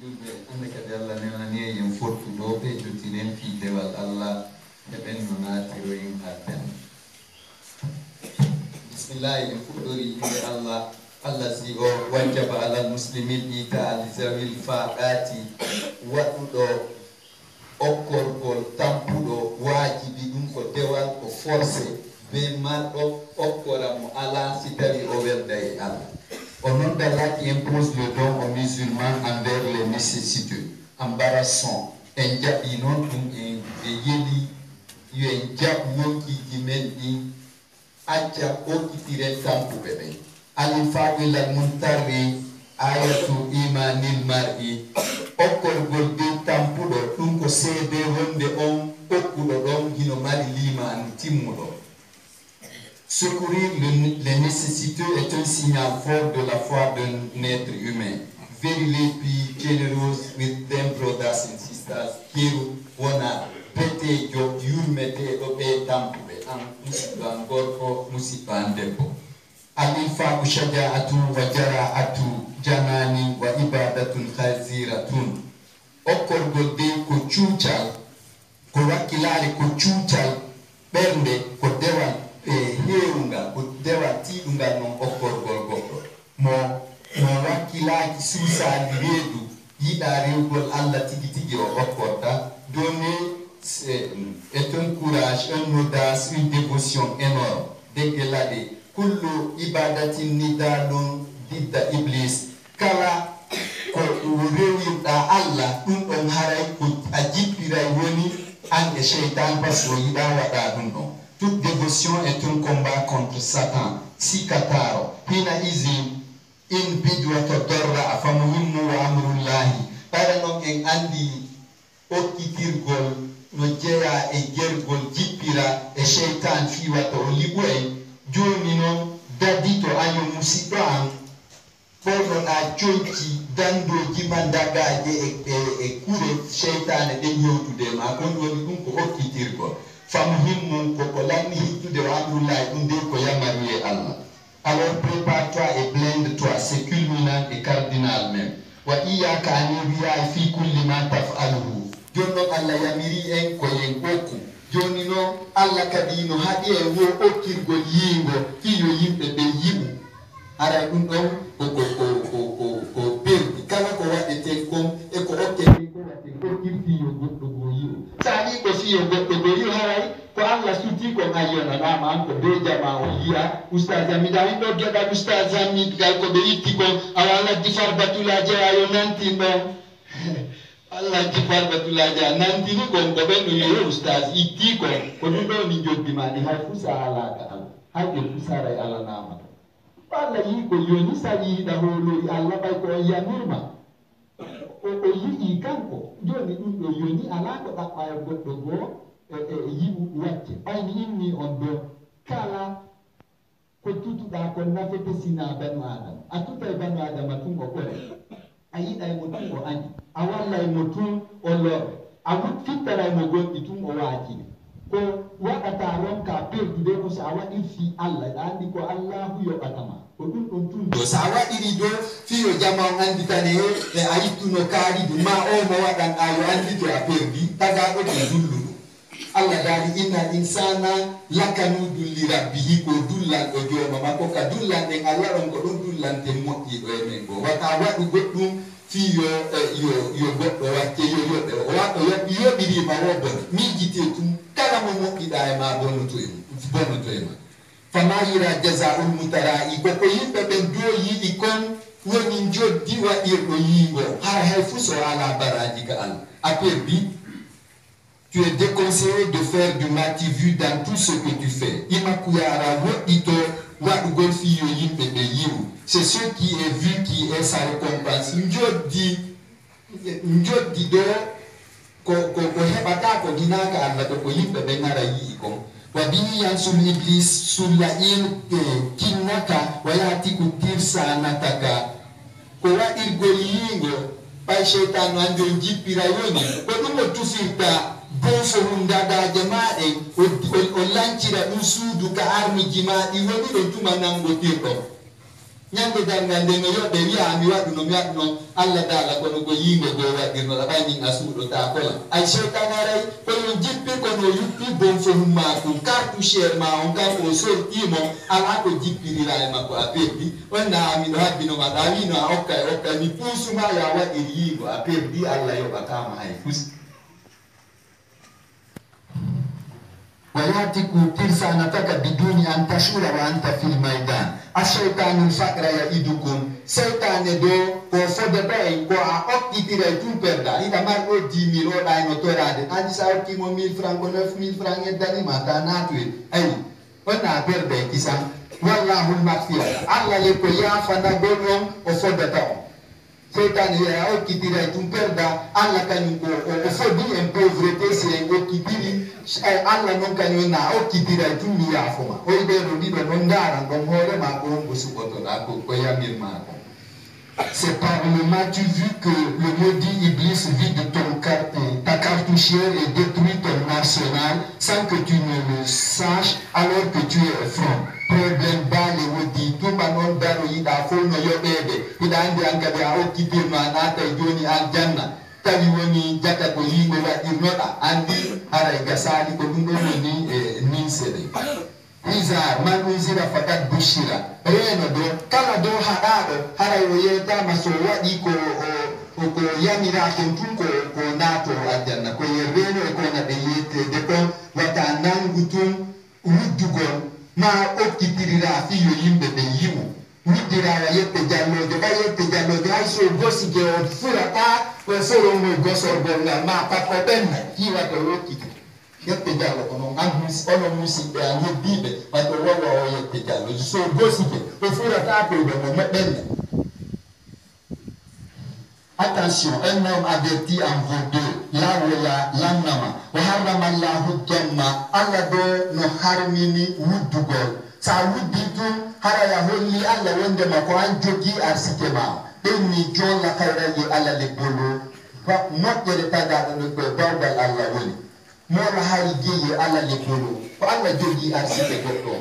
julɓe ande kadi Allah nenani en fortuɗoɓe jottinen fiidewal Allah heɓen no naatiroyin hatten bismillahi en fuɗɗori inde Allah allazi o wajjaba alal muslimin ita alizawil faqati waɗuɗo okkorgol tampuɗo waajibi ɗum ko dewal ko forcé be marɗo okkora mo ala si tawi o welda e Allah. On non d'Allah qui impose le don aux musulmans envers les nécessiteux, embarrassant, en jaɓi noon ɗum e yeli yo en jaɓ yonkiji men ɗin acca okkitiren tampuɓe ɓen alifawilal muntarri ayatu imanil mar'i okkorgol be tampuɗo ɗum ko seede wonde on okkuɗo ɗon hino mari limanu timmuɗo. Secourir les nécessiteux est un signal fort de la foi d'un être humain. Verily be generous with them, brothers and sisters. Kiru wona bete jo yurmete ɗo ɓe tampuɓe an musidɗo an gorko musidɗo an debbo. Alifa shaja'atu wa jara'atu janani wa ibadatun khaziratun. Okkorgol de ko cuucal ko wakkilare ko cuucal ɓernde ko dewal heerungal ko dewa tiiɗungal noon okkorgol goɗɗo mo wakkilaki suusandi reedu yiɗa rewgol Allah tigi tigi o okkorta donner est un courage, une audace, une dévotion énorme deggelaɗe kullu ibadatin nidalun didda iblis kala ko rewirɗa Allah ɗum ɗon haray ko a jippiray woni an e cheytan parce o yiɗa waɗa ɗum ɗon. Toute dévotion est un combat contre Satan. Sikataro. Hina izin in bidwata dorra afamuhimmu wa amrullahi. Para non en andi okkitirgol no jeya e gergol jippira e shaitan fiwata o liɓu en. Joni non dadito año musidɗo an ɓornoɗa coñci dandoji mandagaje e kure shaytane ɗen yewtude ma kon woni ɗum ko okkitirgol. Famuhimmu ko lanni hittude wa amrullahi ɗum de ko yamaru e Allah. Alors prépare-toi et blinde-toi, c'est culminant et cardinal même. Wa iyaka an yuriya fi kulli ma taf'aluhu. Jonno Allah yamiri en ko yen okku. Joni no Allah kadi no haɗi e wo okkirgol yiingo fiyo yimɓe ɓe yiɓu. Ara ɗum ɗon ko perdi kala ko waɗete kon e ko okkete ko waɗete okkir fiyo goɗɗo go yiɓu. Sani ko fiyo goɗɗo go yiɓu haray ko Allah suti ko ayyonanama an ko be jama o yiya ustaz ami da min ɗo geɗa ustaz ami gal ko ɓe itti ko awa laddi farbatulaje ayo nantinɗo Allah di farbatulaje a nantini kon ko ɓen ɗo yeyo ustaz itti ko ɗum ɗo ni joddimani hay fusa alaka Allah hay ɓe fusaray Allah namata Allah yi ko yoni sa yiɗa holori Allah ɓay ko on yamirma o yi'i kanko joni ɗum ɗo yoni ala ko ɗaɓɓa e goɗɗo goo yiɓu wacce ɓayni inni on ɗo kala ko tutuɗa ko nafete sina banu adama a tuta e banu adama tun o ɓore a yiɗa e mo tun o añi a walla e mo tun o lorre a fittara e mo gonɗi tun o waajine ko waɗata ronka perdude ko so a waɗir fi Allah ɗa andi ko Allahu yoɓatama ko ɗum ɗon tun ɗo so a waɗiri do fiyo jama on anditane e a yittuno kaaridu ma o mo waɗan a yo andito a perdi tagaɗo ko dulluɗo Allah dari inna insana lakanu dulli rabbihi ko dullan o joma makko ka dullan den Allah on ko ɗum dullante moƴƴiɗo e men go wata waɗu goɗɗum fi yo goɗɗo wacce yo yoɓe o waɗo yoɓirima wobbone miijite tum kala mo moƴƴiɗa e ma bonnoto e ma fama yira jazaul mutara'i koko yimɓe ɓen do yiɗi kon woni joddi waɗirɗo yiingo har hay fuu so ala baraji ga Allah a perdi. Tu es déconseillé de faire du mati-vu dans tout ce que tu fais. C'est ce qui est vu qui est sa récompense. Njodi do ko hebata ko dinaka Allah ko yimbe be ngara yi ko. Wa bihi yansul iblis sulla in kinnaka wa yati kutir sanataka. Ko wa irgol yingo pa shaytan ando jipira yoni ko dum tufirta bonso hundada jamaɗe o lancira ɗum suudu ka armi jimaɗi woni ɗo tuma nangotirɗo nyande dangande no yobe wi'a mi wadu no mi wadu no Allah dala kono go yimbe go wadirno la bani asudo ta kola ay shaytanaray ko yo jippi ko no yuppi bon fo ma ko kartu sher ma on ga ko sortimo ala ko jippi dira ma ko apebi wanda mi do habbi no ma dawi no okka mi pusu ma ya wadi yigo apebi Allah yo bakama hay fus وياتيكم ترسى نتك بدون أن تشعر وأنت في الميدان الشيطان الفقر يعدكم شيطان دو وفد باي كو أوكي تيري تو بردا إذا ما هو 10,000 أو لا نتوراد أدي سأوكي مو 1,000 فرانك 9,000 فرانك يدني ما تناتوي أي ونا بردا كيسان والله المغفرة الله يكو يا فنا دونهم وفد باي Satan ya o kitira tumperda alla kanyuko o fodi en pauvreté c'est o kitiri alla non kanyu na o kitira tumi ya foma o ibe ro dido non dara non hore ma ko ngo suboto na ko ya mirma. C'est par le moment tu vu que le maudit Iblis vide ta cartouchière et détruit ton arsenal sans que tu ne le saches alors que tu es franc. Problème bale wodi tuma non daro ida fo no yobebe ida andi angabe a okitir no anata joni aljanna tawi woni jaka ko yingo wa irnoda andi ara gasali ko dum do ni nin sede Izar man uzira fakat bushira reno do kala do hadado hara yoyeta maso wadi ko yamira ko tunko ko nato aljanna ko yereno ko na de yete de ko wata nangutum wuddugo ma okkitirira fi yo yimbe be yimu widira yette jallojo hay so gosi ke o furata ko soro mo gosor bonga ma pa ko benna hiwa to okkiti yette jallo ko non angus ono musibe an yebbibe ma to wowo o yette jallo so gosi ke o furata ko be mo benna. Attention, un homme averti en vaut deux. Là où la l'annama, wa harrama Allahu dhamma, Allah do no harmini wuddugol. Sa wudditu haraya holli Allah wonde ma ko an jogi arsitema. Eni jolla kayra yi Allah le bolo. Ba moƴƴere tagaɗo no ko bawgal Allah woni. Mola hari geyi Allah le bolo. Ko Allah jogi arsite goɗɗo.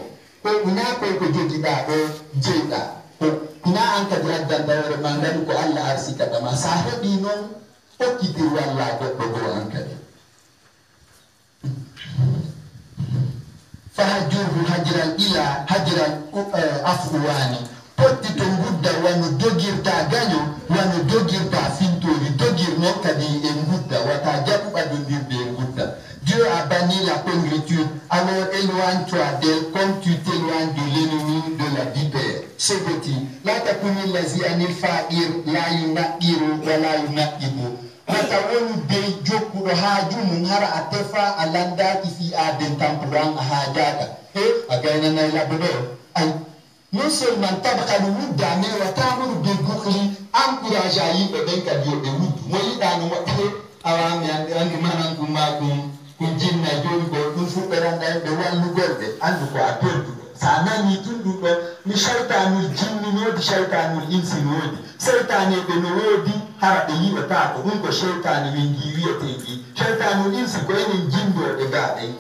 Ko una ko jogiɗa ɗo jeyɗa. Ina an ka jira dandawar mangan ko Allah arsika da masahabi non o kitir walla ko do an kadi fahajuhu hajran ila hajran afwani potti to gudda wano dogirta gaño wano dogirta fintori dogir non kadi e gudda wata jabu badondirde e gudda. Dieu a banni la congritude, alors éloigne-toi d'elle comme tu t'éloignes de l'ennemi de la vipère. Seboti, la takuni lazi anil fa'ir la yunaqiru wa la yunaqibu. Mata wonu be jokku do haaju mun hara atefa alanda fi aden tampuran hajata. Agayna na labudo. Ay non seulement tabakalu wudda me wa tamuru be bukhli encourage ayi be ben kadi be wuddu moyi danu mo awami andi manan kumakum kunjinna joni ko dum fuɓɓeranda ɓe wallugolɓe andu ko a perduɗo sa nani tun ɗum ɗo mi cheytanul jinni no woodi cheytanul insi no woodi seytaneɓe no woodi hara ɓe yiɓata ko ɗum ko cheytane wingi wiyeteki cheytanul insi ko enen jindoɓe gaɗen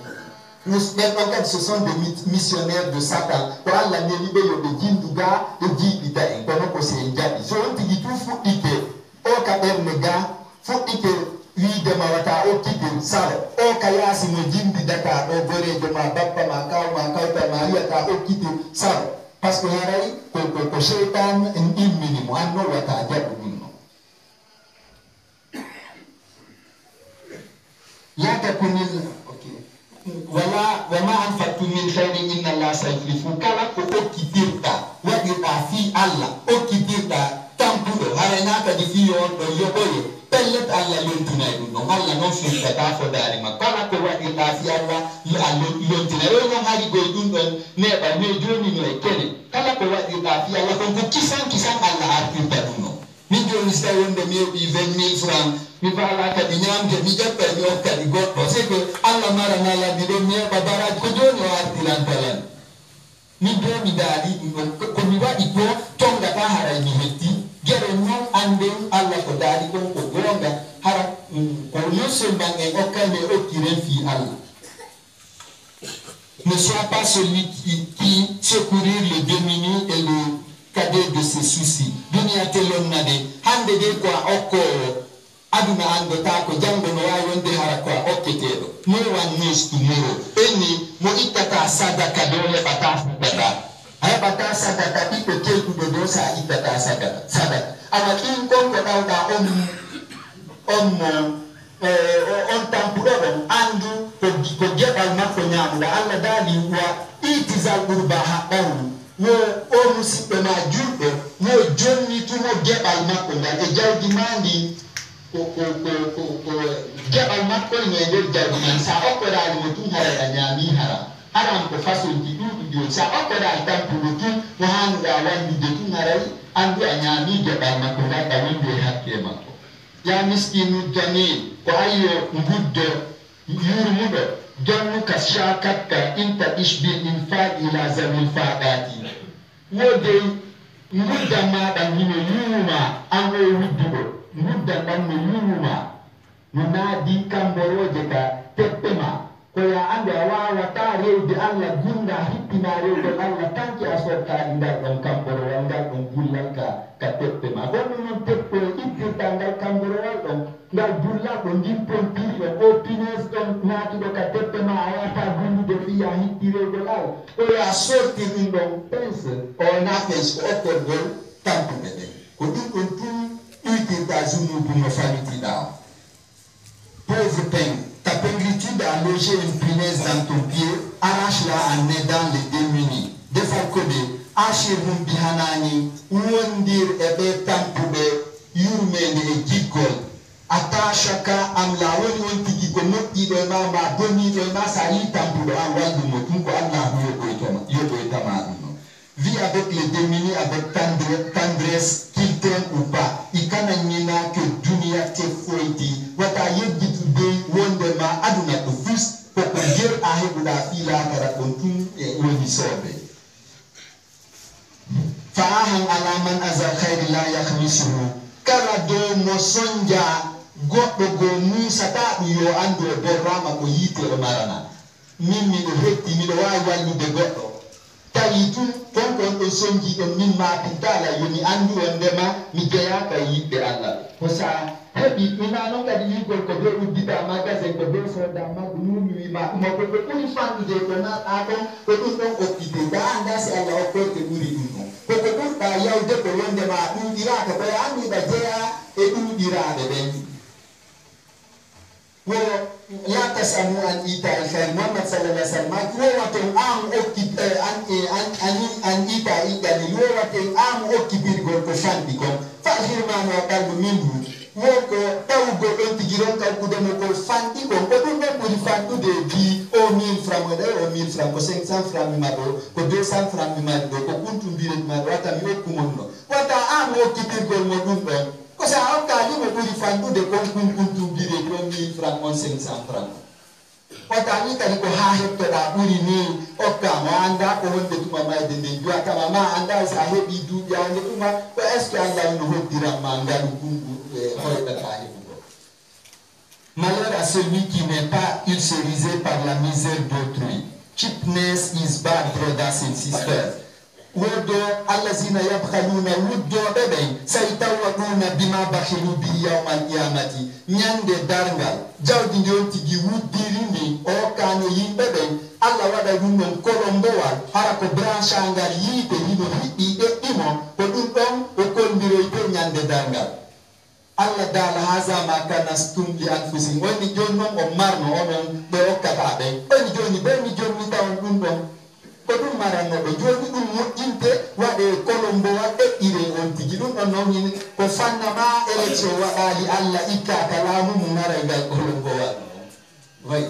ɓen ɗon kadi ce sont des missionnaires de Satan ko Allah neli ɓe yoɓe jindu ga ɓe jiiɓita en kono ko se jaɓi so on tigi tu fuɗɗite o ka ɓernde ga fuɗɗite wiide ma wata o kidir salo o ka yaasi mo jindi data ɗo gorejo ma bappa ma kaw ma kawta ma wiyata o kidir salo par ce que haray ko cheytan en immini mo anno wata jaɓu ɗum no yata kunil wala wama anfaqtum min khairin inna Allah sayukhlifu kala ko okkidirɗa waɗirɗa fi Allah okkidirɗa tampuɗo harayna kadi fi on ɗo yoɓoye pellet Allah lontinay ɗum ɗon Allah non firtata fodari ma kala ko waɗi laafi Allah lontinay o non hari goye ɗum ɗon neɓa ne joni no e kene kala ko waɗi laafi Allah kon ko kisan Allah artirta ɗum ɗon min joni so tawi wonde mi yoɓi 20,000 francs mi faala kadi ñamde mi ƴeɓɓa mi of kadi goɗɗo c'est que Allah marana labbi ɗon mi heɓa baraji ko joni o artirantalan min do mi daali ɗum ɗon komi waɗi ko tongata haray mi hetti gere non anden Allah ko daali ɗon ko gonga hara ko non seulement en okkane okkiren fi Allah. Ne sois pas celui qui secourir le démuni et cadet de ses soucis. Dunia telon nade, hande de kwa oko, aduna ando tako, jambo no ayonde harakwa oketedo. No one knows tomorrow. Eni, mo itata sadaka dole bata sadaka. Ay bata sadaka, iko keku dodosa itata sadaka. Ama kin konko dauda on tampuro andu ko jebal makko nyamuda Allah dali wa itizal urba haqqan wo o musibe ma julbe wo jonni tumo jebal makko e jawdi mandi ko jebal makko ne nder jawdi man sa okko dali mo tun hara nyami haram ko façon di du sa okko dali tampuro tun wo handa wandi de tun harai andu nyami jebal makko da windi hakke makko ya miskinu jamil ko ayo nguddo yurmudo jonnu ka shakatka inta ishbil infaq ila zawil faqati wode ngudda ma dan hino yuma ango wuddugo ngudda dan no yuma nunadi kamboroje ka teppema ko ya ande awawa ta rewde Allah gunda hittina rewde Allah tanki asorta ndar don kamboro ngal don bullanka ka teppema gonno non teppo ittirta ngal kamboro don ngal bulla ko ndimpon tiri o pines don natudo ka teppema awata gundude fiya hittirego law o ya sorti min don pense o nafes ko okorgol tampude de ko dum on tum uitirta zunubu no famiti daw pauvre peine. Ta pégritude a logé une punaise dans ton pied, arrache-la en aidant les démunis. Defalkobe, Ashirun Bihanani, Wondir Ebe Tampube, Yurmene et Gikol. Atashaka Amla, Won Tigiko, Moti de Mama, Boni de Masari Tampube, Awadu Motunko, Allah, Yobo Etamadu. Vis avec les démunis avec tendresse, qu'ils t'aiment ou pas. Ikana nina que dunia te foiti. Wata yegitu de wondema aduna to fus. Poko ger ahebuda fila karakontum e woni sobe. Fa'ahan alaman azal khairi la yakhmisuhu. Kala do mosonja goddo go musa ta yo ando borrama ko yite o marana. Mimi do hetti mi do wawi wallude goddo. Tayitun kon sonji on min ma pitala yoni andu ndema mi jeya ka yibbe Allah ko sa hebi ina non kadi yigol ko do uddita magasin ko do so da ma numi ma mo ko buri fandu de ko na akon ko dum don okkite da anda se Allah o ko te buri dum ko dum da yawde ko wonde ma dum dira ko be andi da jeya e dum dira de ben wo la tasamu an ita al-khair Muhammad sallallahu alaihi wasallam ko wato am okkite an ita igali wo wato am okkibir gol ko fandi ko fa hirma no kalbu mindu wo ko taw go don tigiron ka ko demo ko fandi ko dum be ko fandu de bi o 1000 francs de o 1000 francs ko 500 francs mi mado ko 200 francs mi mado ko kuntu mbire mi mado wata mi okku monno wata am okkibir gol mo dum don ko sa okka ni mo buri fandu de ko kuntu mbire ko 1000 francs on 500 francs wata ni kadi ko ha hepto da buri ni okka mo anda ko wonde tuma mai de de jua kama ma anda sa hebi du ya ne kuma ko est-ce que Allah no hodira ma ngalu kungu hoyda ka hebu. Malheur à celui qui n'est pas ulcérisé par la misère d'autrui. Cheapness is bad, brothers and sisters. Wodo allazina yabkhaluna wuddo bebe saytawaduna bima bakhilu bi yawmal qiyamati nyande darngal jawdi ndonti gi wuddirindi o kano yimbebe Allah wada dum non kolombo wal hara ko branche ngal yite hido hiddi de imo ko dum don o kondiro ite nyande darngal Allah dala haza ma kanastum li anfusin woni jonnon o marno onon be o katabe woni joni be mi jonni taw dum don ko dum marano be joni dum mojjinte wade kolombo wadde ire on tigi dum on non ko fanna ma election wadali Allah ikka kalamu mu mara gal kolombo wadde way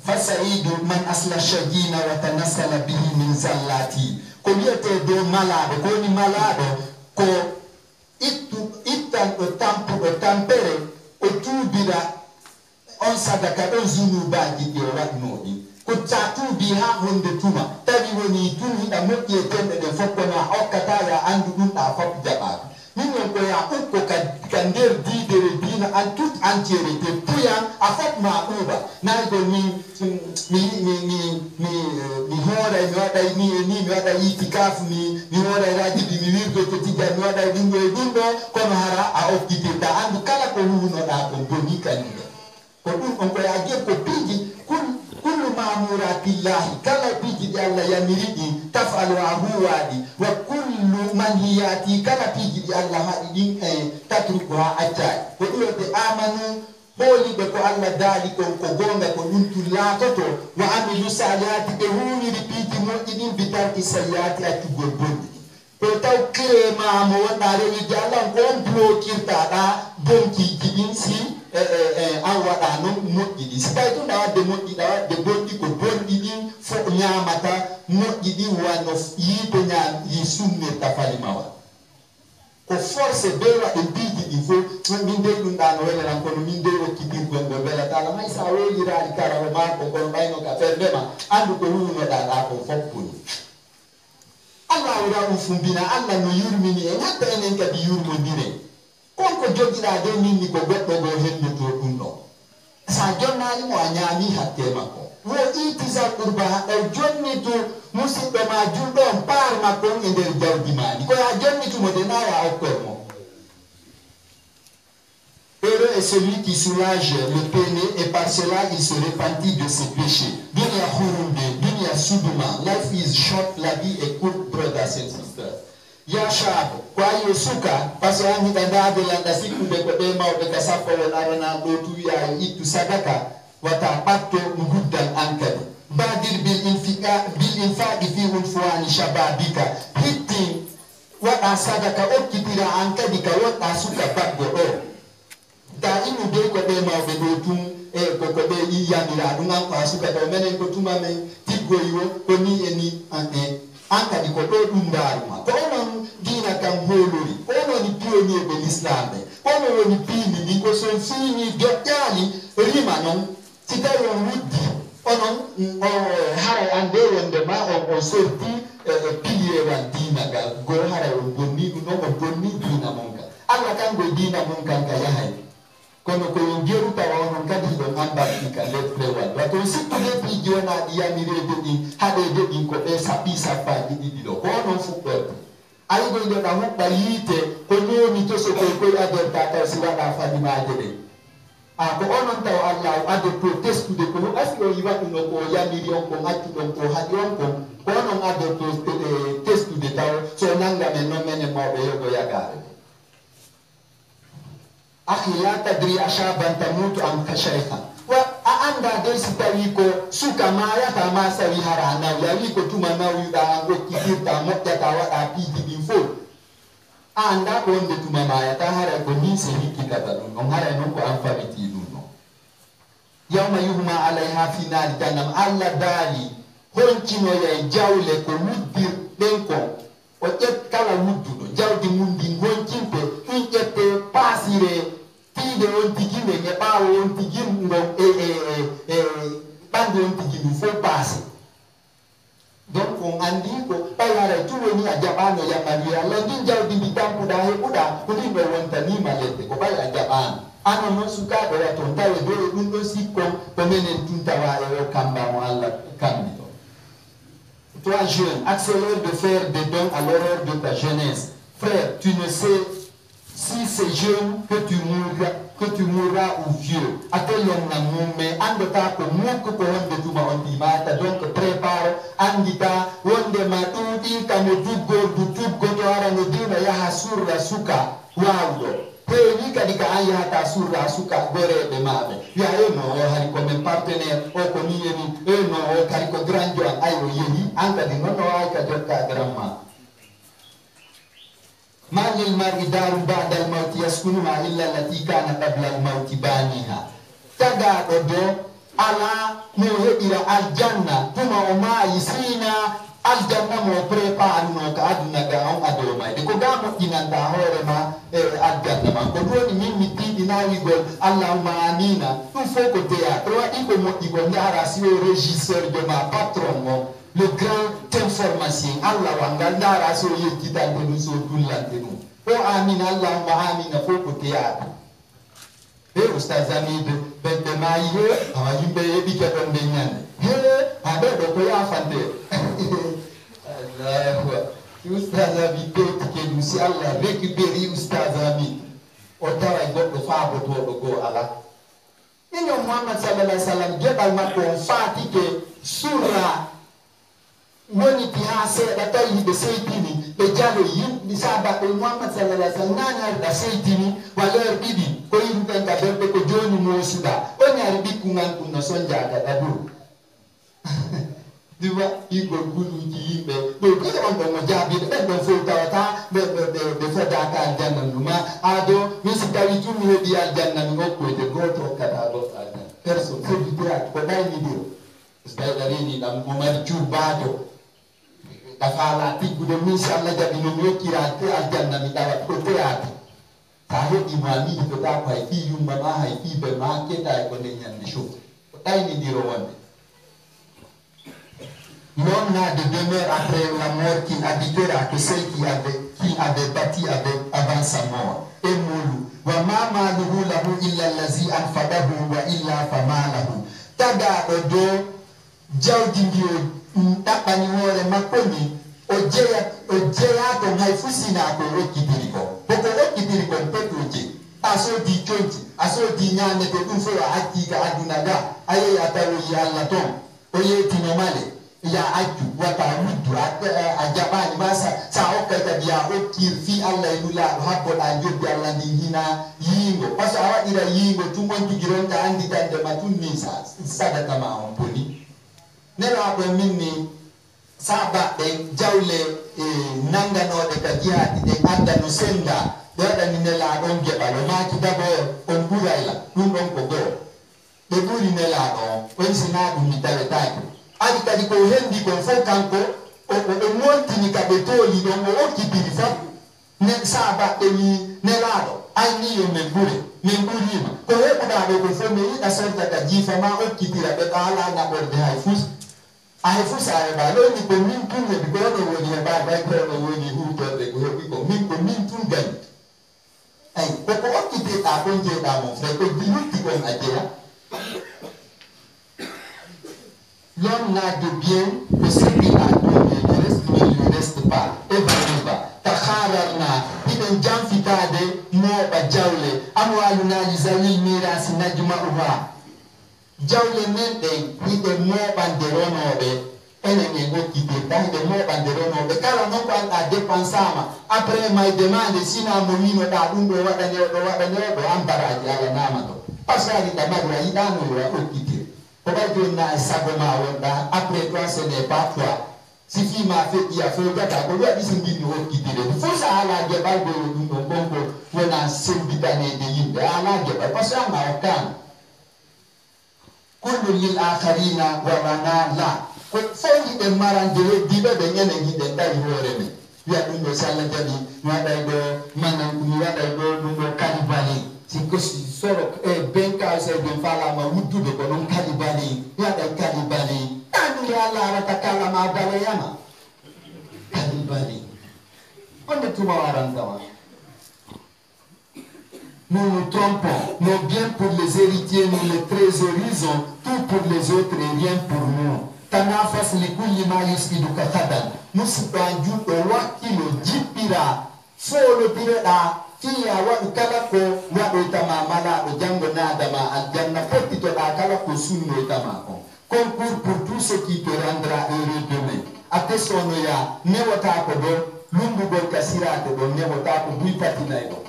fasaidu man asla shagina wa tanassala bihi min zallati ko yete do malado ko ni malado ko ittan o tampo o tampere o tubira on sadaka don zunubaji de watnodi ko tatubi ha honde tuma tabi woni tumi da mokki e tende de fokkona okkata ya andu dum da fop jaba min ko ya ukko ka nder didere dina en toute entièreté puyan afat ma'uba na go mi hoora mi wada ni mi wada itikaf mi hoora rajibi mi wirdo to tija mi wada dingo e dindo kono hara a okkite ta andu kala ko huno da ko boni kaninde ko dum on ko yaje ko piji kullu ma'muratillahi kala piji di Allah yamiridi tafalu ahuwadi wa kullu manhiyati kala piji di Allah hadin tatrukuha ajai ko dum de amanu boli be ko Allah dali ko gonga ko duntu latoto wa amilu salihati be huni ripiti mo idin bitarki sayati ati gorbondi to taw klema mo wadare wi Allah ko blokirta da bonki jibin si an wada no moddi si tay to da de moddi da de bondi ko bondi din fo nyamata moddi din wano yibe nya yi sunne ta falimawa ko force bewa e biji di fo min de dum da no wala ko min de o kiti gondo bela ta mai sa we yira kara o ma ko mai no ka ferde ma andu ko hu no da ko foppuni Allah ura ufumbina Allah no yurmini e hatta enen ka di yurmo dire konko jogira de minni ko goddo go hende to dum no sa jonnali mo anyami hatte makko wo itizal urba e jonni to musibbe ma juldo par makko e der jawdi mani ko ya jonni to modena ya okko heureux est celui qui soulage le péné et par cela il se repentit de ses péchés. Dunya khurunde, dunya suduma. Life is short, la vie est courte, brothers and sisters. Ya shab, kwa hiyo suka, paso yangu tandade landa siku de kodema obekasafo wanarana dotu ya itu sadaka, watapato mgudan ankadi. Badir bil infaqi fi unfuani shababika. Hitting, wata sadaka okitira ankadi ka wata suka baggo o. Da inu de kodema obedotum ko be yamira dunga kwa suka do menen ko tuma men tiggo yiwo ko ni eni anka di ko do dum daruma ko non dina kam holori ko non ni pionnier de l'islam ko non ni pini di ko son fini dottali rima non titayo wuddi onon hare ande wonde ma o sorti pilier wan dina ga go hare o bonni no mo bonni dina monka alla kan go dina monka ka yahay kono ko ngeru tawa non kadi do ngamba tika let prewa wato sikko le pi jona di yamire de di hade de di ko be sapi sapa di do ko non fukko ay go ndo da mo bayite ko nyoni to so ko ade ta si wada fadi ma de ko onon taw Allah ade protest de ko asio yiwa no ko yamiri on ko ngati don ko hadi on ko non ade protest de taw so nanga men no men mo be yogo yagare akhi la tadri ashaban tamutu am kashayha wa anda dai sitawiko suka maya ta masa wi harana ya wi ko tuma na wi da ngo kibirta mokta ta wada pidi bifo anda ko nde tuma maya ta hara ko ni se hiki kata dun on hara non ko am famiti dun no yawma yuhma alaiha fi nar jahannam alla dali honkino ya jawle ko muddir den ko o ƴet kala wudduɗo jawdi mum ndi gonkinte ɗum ƴette pasire tiide on tigime e ɓaawo on tigim ngo ɓande on tigimi fof paase donc on andi ko ɓayara tu woni a jaɓano yamari Allah ndin jawdi ndi tampuɗa heɓuɗa ko ndin ɗo wontanima ledde ko ɓay a jaɓano ano noon sukaɓe waton tawe do e ɗum ɗo sikkon ko menen tuntawa e o kambamo Allah kambi ɗo. Toi jeune, accélère de faire des dons à l'horreur de ta jeunesse. Frère, tu ne sais si c'est jeune que tu mourras ou vieux. Atelion na mume, andota ko muku ko honde tuma ondi mata, donc prépare, andita, wonde matuti, kamo tubgo to ara no dina ya hasura suka, waudo. Ni kadika aya hata sura suka gore de mabe ya eno o hari ko men partenaire o ko ni eni eno o kari ko granjo an ayo yeni anga di nono ay ka jokka gramma malil mar'i daru ba'da al maut yaskunuha illa allati kana qabla al maut baniha taga do ala mo hedira al janna tuma o ma yisina aljanna mo prepare no ka aduna ga on ado mai de ko gamo dinanta hore ma aljanna ma ko doni min mi tidi nawi gol allahumma amina tu fo ko théâtre wa iko mo iko ndara si o régisseur de ma patron mo le grand information allah wa ngal ndara so yekita de no so dullante no o amina allahumma amina fo ko théâtre e ustaz Amidu ben de mayi awa yimbe yebi ke don be nyande he abe do ko ya fande Allah ustaz Amidu ke musi Allah récupérer ustaz Amidu o tawa goddo faabo to do go ala ino Muhammad sallallahu alaihi wasallam gebal makko fatike sura woni ti ha se da tayi be seytini be jalo yim di saba ko Muhammad sallallahu alaihi wasallam nana da seytini wala bibi ko yim tan ka be ko joni mo suda o nyaari bikku ngan kunno sonja da dadu diwa igol kulu ji yimbe do ko on do mo jabi be do fo tawata be fo da ka janna numa ado mi si tawi tu mi hebi al janna mi ko de goto kada do aljanna perso fo di teat ko dai ni dio stai darini dam mo mari ciubato da fala tigude mi si Allah jabi no mi kira te al janna mi dawa ko teat ta ho di mami ko ta pa fi yumma ma hay fi be ma ke dai ko ne nyande sho ko dai ni diro wonde. L'homme n'a de demeure après la mort qu'il habitera que celle qui avait bâti avant sa mort. Et moulu. Wa ma maluhu lahu illa allazi anfadahu wa illa famalahu. Tada odo jawdindio tapani hore makoni ojeya to haifusina ko okidiriko. Boko okidiriko petuji. Aso di chonji, aso di nyane to unfo hakika adunaga aye atawo ya Allah ton. Oye tinomale. Ya aju wata mudu ajabani masa saoka tabia okir fi Allah ilula habbo anjo bi Allah hina yingo paso awa ira yingo tumon tugironta andi tande matunni sa sadaka ma omponi nela ko minni saba de jawle nangano de kajiati de anda no senda doda ni nela on gebalo ma ki dabo on buraila dum on ko go de buri nela on on sina dum mitale taiko adi kadi ko hendi ko fo kanko o monti ni kabetoli do mo okibiri fa ne saba eni ne lado ani yo memburi ma ko he ko da ko fo me ida sorta ka jifa ma okibira be ala na ko de haifus ay ba lo ni ko min tun ne ko do woni ba ko do woni hu to de ko min tun gan ay ko okibita ko je da mo fe ko diluti ko ajea. L'homme n'a de bien que ce qu'il a donné, le reste ne lui reste pas. Eva, Takhararna, Ibn Jamfitade, Moba Jaule, Amwaluna Lizali Mirasi Najuma Uva. Jaule Mende, Ide Moba Deronobe, Enemy Wokite, Dande Moba Deronobe, Kala Moba a dépensama. Après, ma demande, Sina Momino da Dundo Wadaneo, Ambaraji, Alanamato. Passari da Magra, Idano, Okite. Pourquoi na sagoma wanda après toi ce n'est pas toi si fi ma fait il a fait gata ko ya disingi ni ho kidire fo sa ala ge ba go du no bongo wona sembitane de yimbe ala ge ba parce que ma kan kullu lil akharina wa lana la ko fo yi de marandele dibe de nyene gi de dai hore me ya dum do sala jadi ma dai do manan ku ya dai do dum do kanibali siko soro benka se ben fala ma wudu de ko non kalibali ya da kalibali anu ya la rata kala ma dala yama kalibali on ne tuma warantawa. Nous nous trompons, nos biens pour les héritiers nous les trésorisons, tout pour les autres et rien pour nous. Tanafas likulli ma yusidu katadan musibanju o wakilo jipira solo pireda fiya wa kala ko wa itama mala o jango nadama aljanna foti to da kala ko sunno itama ko concours pour tout ce qui te rendra heureux demain ate sono ya ne wata ko do lumbu gol kasira to do ne wata ko bui patina do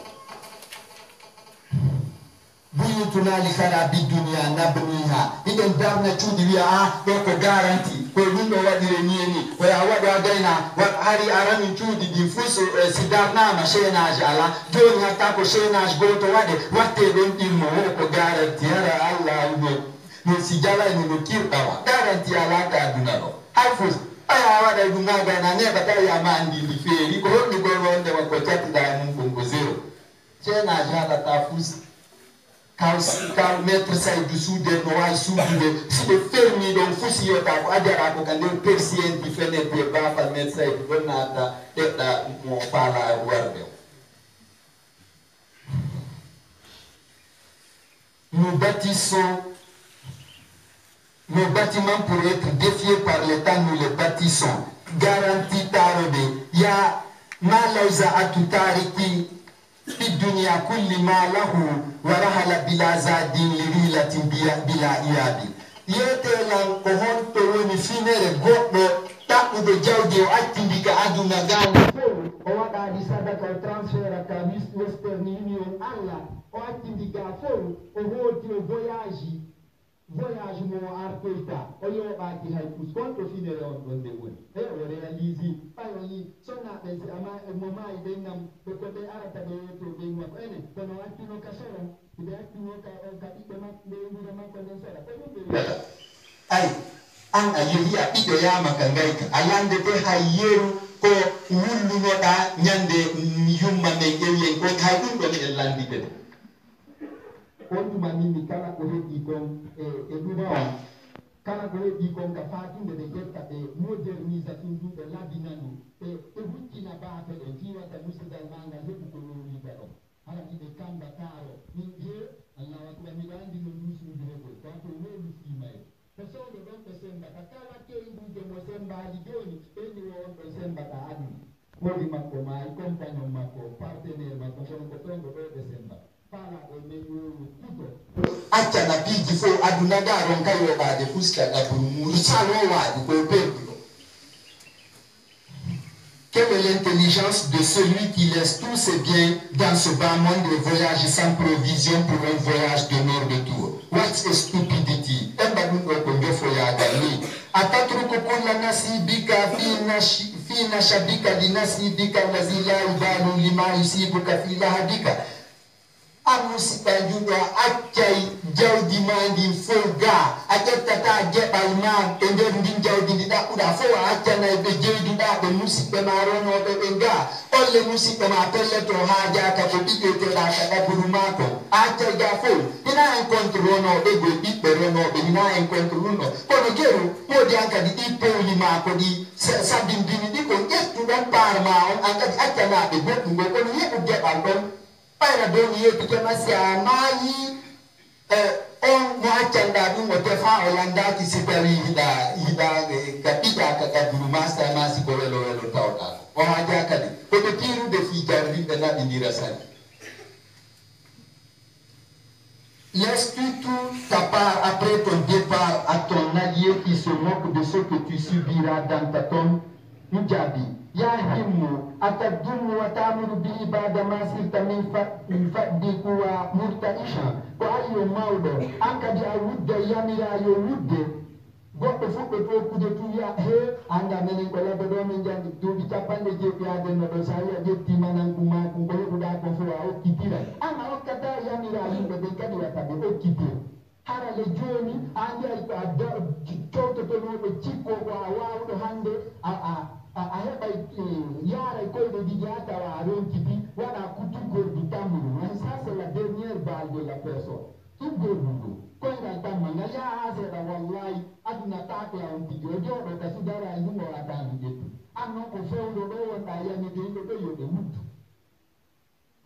buyu tunali kana bi dunia nabniha iden darna chudi wiya do ko garanti ko lundo wadire nieni ko ya wada daina wa ari arami chudi di fuso sidarna ma shenaj ala do hatta ko shenaj go to wade watte don ilmo ko garanti ara Allah no sijala ni no kirba garanti ala ka dunano alfus aya wada dunga gana ne bata ya mandi di feri ko ni go ronde wa ko chati da mun ko zero shenaj ala ta fus Quand mettre ça dessous des noix sous de si de fermi donc fusi yo ta adara ko kan den persien di fenêtre ba fa mettre ça do nata eta mo fala warbe nous bâtissons nos bâtiments pour être défiés par l'État, nous les bâtissons. Garantie tarobe. Ya malauza atutariki fi dunya kulli ma lahu wa rahala bila zadin lirilatin bila iyabi. Yete lan ko honto woni finere goddo taɓuɗo jawdi o attindi ka aduna gane fof o waɗaɗi sadaka o transfert ka western union allah o attindi ga fof o hooti o voyage mo artoyta o yoɓaki hay pus konto finere on ɗon ɓe woni e o réalise ɓay o yi sonnaɓe ama mo maayi ɓe nam ɓe ko ɓe arata ɓe yeto ɓe makko ene kono attino ka sora ɓe attino ka ɓiɓɓe makko ɓe wuro makko nden sora ko ɗum ɓe wiyata ay an a yehi a ɓiɗɗo yamaka ngayka a yande te hay yeru ko wullunoɗa ñande yumma men ƴewiyen ko hay ɗum ɗon en landide de on tuma minni kala ko heɓi kon e ɗuma on kala ko heɓi kon ka fatinde ɓe ƴetta ɓe modernisation ɗum ɓe labinanu ɓe huccina baafe ɗe fiwata musidal magal heɓi ko wowida ɗon hala ɗiɓe kamba taaro min je allah waɗa miɗo andi no ndusuduregol kanko wolu fimaye ko sowɗo ɗon ɓe sembata kala keyɗude mo sembali joni ɓenni wo on ɓe sembata aduna holi makko maayi compagnon makko partenaire makko kono ko ɗon ɗo ɗo ɓe sembata falaɗo men yoru kuto accana piiji fof aduna garon kayoɓade fuska ɗaburu muɗu salo waɗi ko perduɗo. Quelle est l'intelligence de celui qui laisse tous ses biens dans ce bas monde et voyage sans provision pour un voyage de non-retour? What's a stupidity? أتترك كل نصيبك في نشبك لنصيبك الذي لا يبال لما يصيبك في لهبك. Amusikanjudo achai jawdi mandi foga ajata jebal ma e nder ndin jawdi ndi daɓɓuɗa fo accana ɓe jeyduɗa ɓe musidɓe ma ronoɓe ɓe nga olle musidɓe ma pelleto ha jaka ko ɓiƴeteɗa ka ɗaburu mako accay ga fo ina encontre ronoɓe go ɓiɓɓe ronoɓe ina encontre ɗumɗo kono jeru wodi an kadi ɗi pewli ma ko ɗi sabindini ɗi ko ƴettuɗon par ma on an kadi accanaɓe goɗɗum go kono yeɓu jeɓal ɗon ɓayra doni yettike masi a maayi on mo accanda ɗum o tefa o landaki si tawi yiɗa ka ɓiɗa ka ɗabburu masa masi ko welo welo tawɗa o haja kadi koɓe tirude fi jarriɓe naɓidira sani. Laisse-tu tout ta part après ton départ à ton allié qui se moque de ce que tu subiras dans ta tombe? Mujabi, ya himmu atadummu wa ta'muru bihi ba'da ma sirta min faddiku wa murtaisha ko ayyo mawɗo an kadi a wudda yamirayo wudde goɗɗo fuɗɗo tokkude tuya he anda menen ko labbe ɗo min jandi duuɓi capanɗe jeeɗiyadenno ɗo sa wiya ƴettima nan kumakum ko heɓuɗa ko fo a okkitira an a okkata yamira yimɓe ɓe kadi wata ɓe okkitira harale joni andi ay ko a cowtotonoɓe cikko ko a wawɗo hande a heɓay yaaray koyɗe ɗiɗi ha tawa a ronkiti waɗa kutugordu tamburu man ça c'est la dernière balle de la personne tuggordu ndu koyngal tamma ngal yaha ha seeɗa wallahi aduna taake a on tigi o jooɗo ka sudara e ndungo watandu ƴettu an noon ko fewɗo ɗo wonɗa yamide yimɓe ɗo yoɓe muddu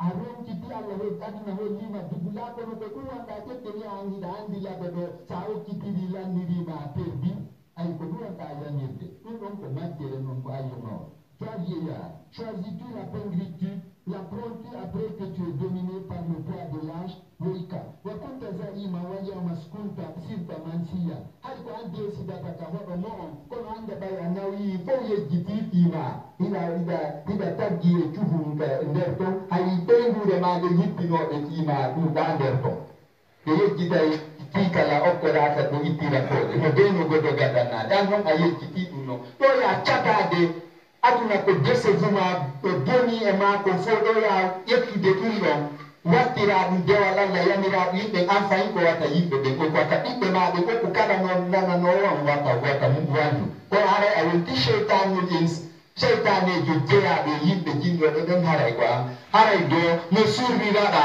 a ronkiti allah he aduna hollima dugula kono ko ɗum wonɗa ƴetteni an hiɗa andi laɓe ɗo sa okkitiri lannirima a perdi ay ko ɗum wonɗa yamirde ɗum ɗon ko majjere noon ko ayyonowo. Toi vieillard, choisis-tu la pingritude, l'apprends-tu après que tu es dominé par le poids de l'âge? Moïka, wa kunta zaima wa yawma skunta sirta mansiya. Hay ko an desidata ka hoɗo mo on kono ande ɓay a nawi fof yejjititima hiɗa taggi e cuhum nder ton hay ɓeydude ma nde yippinoɓe tima ɗuɗa nder ton ɓe yejjitay kala okkoɗaka ɗo ittira koɗe no beno goɗo gadannade an noon a yejjiti ɗum noon ɗo ya catade aduna ko desevuma ɓe boni e ma ko fo ɗo ya ƴettude ɗum ɗon wattira ɗum dewal allah yamiraɗo yimɓe an fayin ko watta yimɓe ɓe ko wata ɓiɓɓe maɓe ɓokko kala noon nananowo on wata mum wandu kono haray a wonti cheytanul ins cheytanejo jeyaɓe yimɓe jinɗoɓe ɗon haray ko an haray do no surriraɗa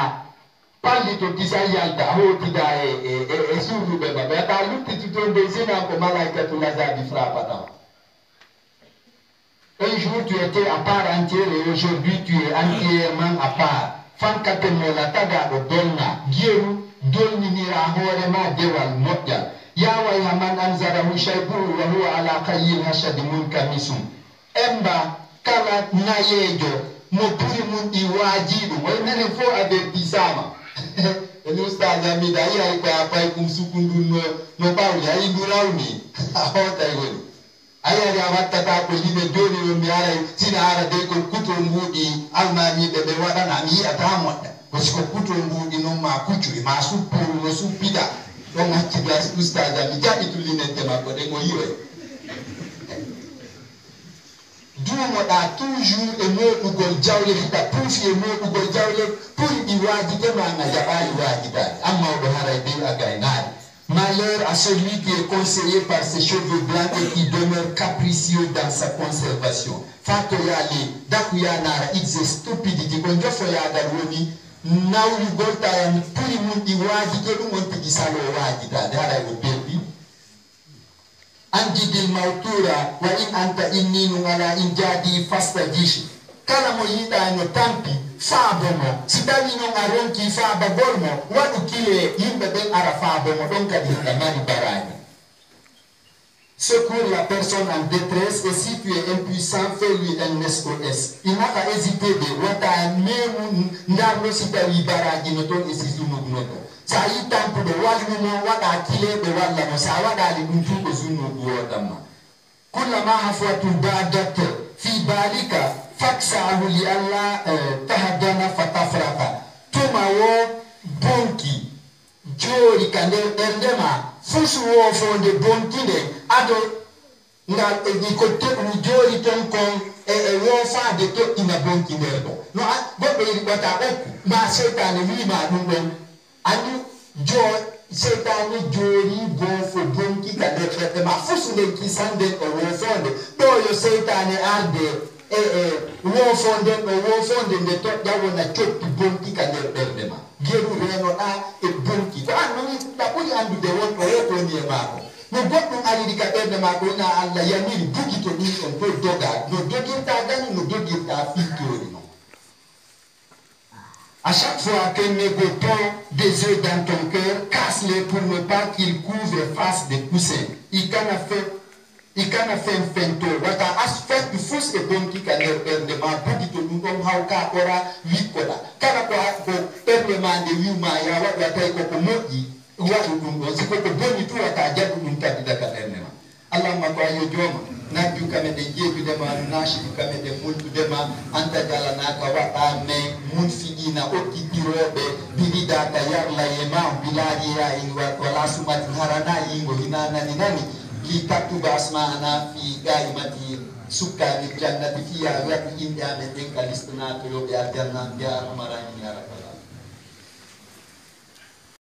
pallito disa yalta hotida e surruɓe maɓe ata luttitutonde sinan ko malaikatu lazabi frappata. Un jour tu étais à part entière et aujourd'hui tu es entièrement à part. Fankate mola taga do dolna gieru dolninira dewal moƴƴa ya wayha man anzarahu shaybuhu wa huwa ala qayyil hashadi munkamisum emba kala nayejo mo puri mun ɗi waajiɗum way nane fo avertisama ene ustad amida yi ay ko apay kum sukundu no bawli ay ndurawni a hotay woni ayari a wattata ko yimɓe joni no mi aray sina ara dey ko kuto mbuuɗi almamiɓe ɓe waɗana mi yiyata moƴƴa ko siko kuto mbuuɗi noon ma kuccuri ma suppuru no suppita ɗon hakkilla ustad ami jaɓi tullinette makko ɗe mo yiyoy duumoɗa toujours e moɗugol jawle hita puufi e moɗugol jawle pour ɗi waajidema nga jaɓayi waajidade ammawɗo haray dey a gaynari. Malheur à celui qui est conseillé par ses cheveux blancs et qui demeure capricieux dans sa conservation. Fato yali dakuya nara itse stupidity konjo fo ya darwoni nawri golta yam puri mun di waji ke dum on tigi salo waji da dara go bebi andi bil mautura wa in anta inninu ala injadi fastajishi kala mo yida no tampi faabomo si tawi non a ronki faaba golmo waɗu kile yimɓe ɓen ara faabomo ɗon kadi hiɗa mari baraji. Secours la personne en détresse et si tu es impuissant fais-lui un SOS. Il n'a pas hésité de wata memu ndarno si tawi baraji no toon e si zunubno ɗo sa yi tampuɗo wallumo waɗa kileɓe walla mo sa waɗali ɗum fu ko zunubu wodanma kullama hafwatu badat fi balika faksahu li alla tahaddana fatafraka tuma wo bonki jori ka nder ɓerdema fusu wo fonde bonkinde ado ngal ko teɓru jori ton kon e wofade toɗɗina bonki nder ɗo no goɗɗo yiɗi ɓota ɓokku ma seytane wima ɗum ɗon andi seytane jori bofo bonki ka nder ɓerdema fusu nden kisanden o wofonde ɗo yo seytane arde wofonde ɗo wofonde nde toƴƴa wona cotti bonki ka nder ɓerde ma geru renoɗa e bonki ko an noon ɗa ɓuri andude wonɗo wotoni e maako no goɗɗum ariri ka ɓerde maako wona Allah yamiri bugito ɗum on to doga no dogirta gani no dogirta filtori non. À chaque fois qu'un mégoton des œufs dans ton cœur, casse-les pour ne pas qu'ils couvrent face des coussins. Il kana fen fento wata aspect fus e bonki ka nder ɓerde ma bugito ɗum ɗon hawka ɓora wikkoɗa kala ko ɓerde ma nde wiwma ya waɗa tawi koko moƴƴi waɗu ɗum ɗon siko ko boni tu wata jaɓu ɗum tabbita ka ɓerde ma allahumma ko ayo jooma nabbiu kameɗen jeebidema no naasidu kameɗen multudema anta jalanaka waɗa mais mun fiɗina okkitiroɓe biridaka yarla e ma bilaaji ya in wala sumati harana yingo hina nani ki taktuba asma'ana fi gaimati sukkani jannati fiya waɗi yimɓe amen ɗen ka listanato yoɓe aljanna mbiya arhamarahimin ya rabbi